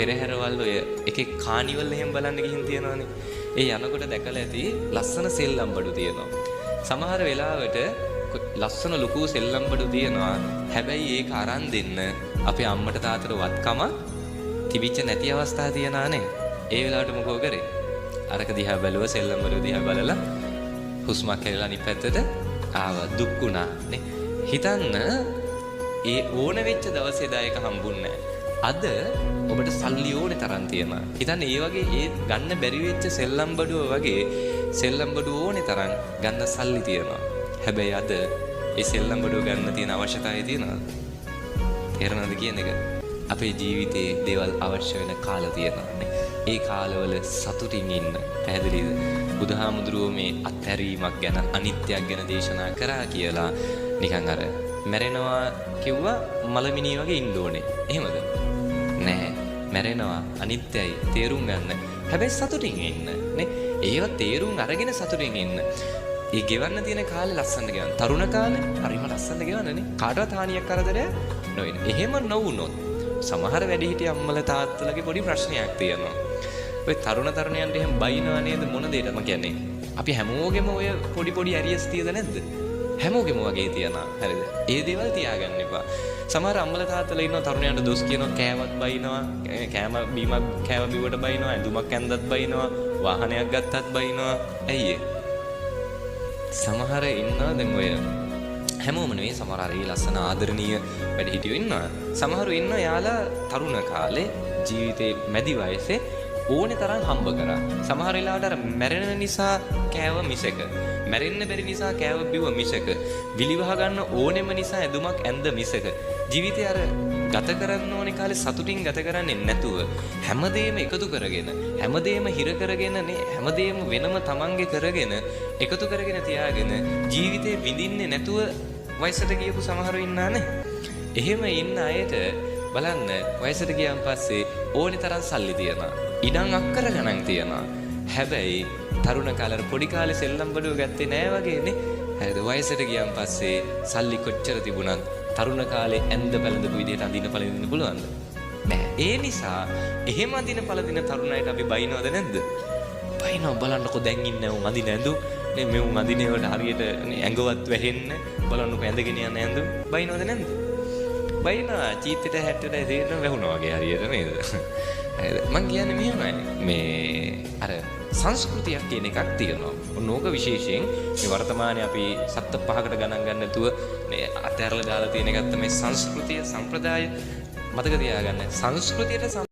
පෙරහැරවල් ඔය එකේ කානිවල් එහෙම බලන්න ගිහින් තියනවානේ. ඒ යනකොට දැකලා ඇති ලස්සන සෙල්ලම් බඩු තියෙනවා. සමහර වෙලාවට ලස්සන ලොකු සෙල්ලම් බඩු තියෙනවා. හැබැයි ඒක අරන් දෙන්න අපේ අම්මට තාත්තට වත්කම තිබිච්ච නැති අවස්ථා තියනානේ. ඒ වෙලාවට මොකෝ කරේ? අරක දිහා බැලුවා සෙල්ලම් බඩු දිහා බලලා හුස්මක් හැලලා අනිත් පැත්තට ආවා දුක් වුණා නේ. හිතන්න ඒ ඕන වෙච්ච දවසේ දායක හම්බුන්නේ අද ඔබට සල්ලි ඕනේ තරම් තියෙනවා. හිතන්න ඒ වගේ ඒ ගන්න බැරි වෙච්ච සෙල්ලම් බඩුව වගේ සෙල්ලම් බඩුව ඕනේ තරම් ගන්න සල්ලි තියෙනවා. හැබැයි අද ඒ සෙල්ලම් බඩුව ගන්න තියෙන අවශ්‍යතාවය තියෙනවද? තේරෙනවද කියන එක? අපේ ජීවිතේ දේවල් අවශ්‍ය වෙන කාල තියෙනවා නේ. ඒ කාලවල සතුටින් ඉන්න. පැහැදිලිද? බුදුහාමුදුරුවෝ මේ අත්හැරීමක් ගැන අනිත්‍යයක් ගැන දේශනා කරා කියලා නිකන් අර මැරෙනවා කිව්වා මලමිනී වගේ ඉන්න ඕනේ. එහෙමද? නෑ. මැරෙනවා අනිත්‍යයි තේරුම් ගන්න. හැබැයි සතුටින් ඉන්න නේ. ඒව තේරුම් අරගෙන සතුටින් ඉන්න. ඒ ගෙවන්න තියෙන කාලේ ලස්සනට ගෙවන්න. තරුණ කාලේ හරිම ලස්සනට ගෙවන්නනේ. කාටවත් හානියක් කරදරයක් නොවෙන. එහෙම නොවුනොත් සමහර වැඩිහිටිය අම්මලා තාත්තලාගේ පොඩි ප්‍රශ්නයක් තියෙනවා. ඔය තරුණයන්ට එහෙම බයිනවා නේද මොන දෙයකට මම කියන්නේ. අපි හැමෝගෙම ඔය පොඩි ඇරියස් තියද නැද්ද? හැමෝගෙම වගේ තියනවා. හරිද? ඒ දේවල් තියාගන්න එපා. සමහර අම්මලා තාත්තලා ඉන්නවා තරුණයන්ට දොස් කියනවා කෑවත් බයිනවා, කෑම බීමක් කෑව බිව්වට බයිනවා, ඇඳුමක් ඇඳද්ත් බයිනවා, වාහනයක් ගත්තත් බයිනවා. ඇයි සමහර ඉන්නවා දැන් ඔය හැමෝම නෙවෙයි සමහර අර ඒ ලස්සන ආදරණීය වැඩිහිටියෝ ඉන්නවා. සමහරු ඉන්නවා යාලා තරුණ කාලේ ජීවිතේ මැදි වයසේ ඕනේ තරම් හම්බ කරා. සමහර වෙලාවට අර මැරෙන නිසා කෑව මිසක, මැරෙන්න බැරි නිසා කෑව බිව්ව මිසක, විලිවහ ගන්න ඕනෙම නිසා ඇඳුමක් ඇඳ මිසක ජීවිතේ අර ගත කරන්න ඕනේ කාලේ සතුටින් ගත කරන්නේ නැතුව හැමදේම එකතු කරගෙන, හැමදේම හිර කරගෙන නේ, හැමදේම වෙනම තමන්ගේ කරගෙන එකතු කරගෙන තියාගෙන ජීවිතේ විඳින්නේ නැතුව වයසට ගියපු සමහරු ඉන්නානේ. එහෙම ඉන්න අයට බලන්න වයසට ගියන් පස්සේ ඕනි තරම් සල්ලි තියනවා. ඉඩම් අක්කර ගණන් තියනවා. හැබැයි තරුණ කාලේ පොඩි කාලේ සෙල්ලම් බඩුව ගත්තේ නෑ වගේනේ. හරිද? වයසට ගියන් පස්සේ සල්ලි කොච්චර තිබුණත් තරුණ කාලේ ඇඳ පැළඳපු විදිහට අඳින්න පළඳින්න පුළුවන්ද? නෑ. ඒ නිසා එහෙම අඳින පළඳින තරුණයිට අපි බයිනවද නැද්ද? බයිනව බලන්නකො දැන් ඉන්නේ උන් අඳින ඇඳුම් නේ මේ උන් අඳිනේවට හරියට ඇඟවත් වැහෙන්න බලන්නකො ඇඳගෙන යන ඇඳුම් බයිනවද නැද්ද? බයිනා චීත්තට හැටට දෙන්න වැහුණා වගේ හරියට නේද? හරිද? මං කියන්නේ මෙහෙමයි. මේ අර සංස්කෘතියක් කියන එකක් තියෙනවා. ඕක විශේෂයෙන් මේ වර්තමානයේ අපි සත්ත පහකට ගණන් ගන්න නැතුව මේ අතහැරලා දාලා තියෙන එකක් තමයි සංස්කෘතිය, සම්ප්‍රදාය. මතක තියාගන්න. සංස්කෘතියට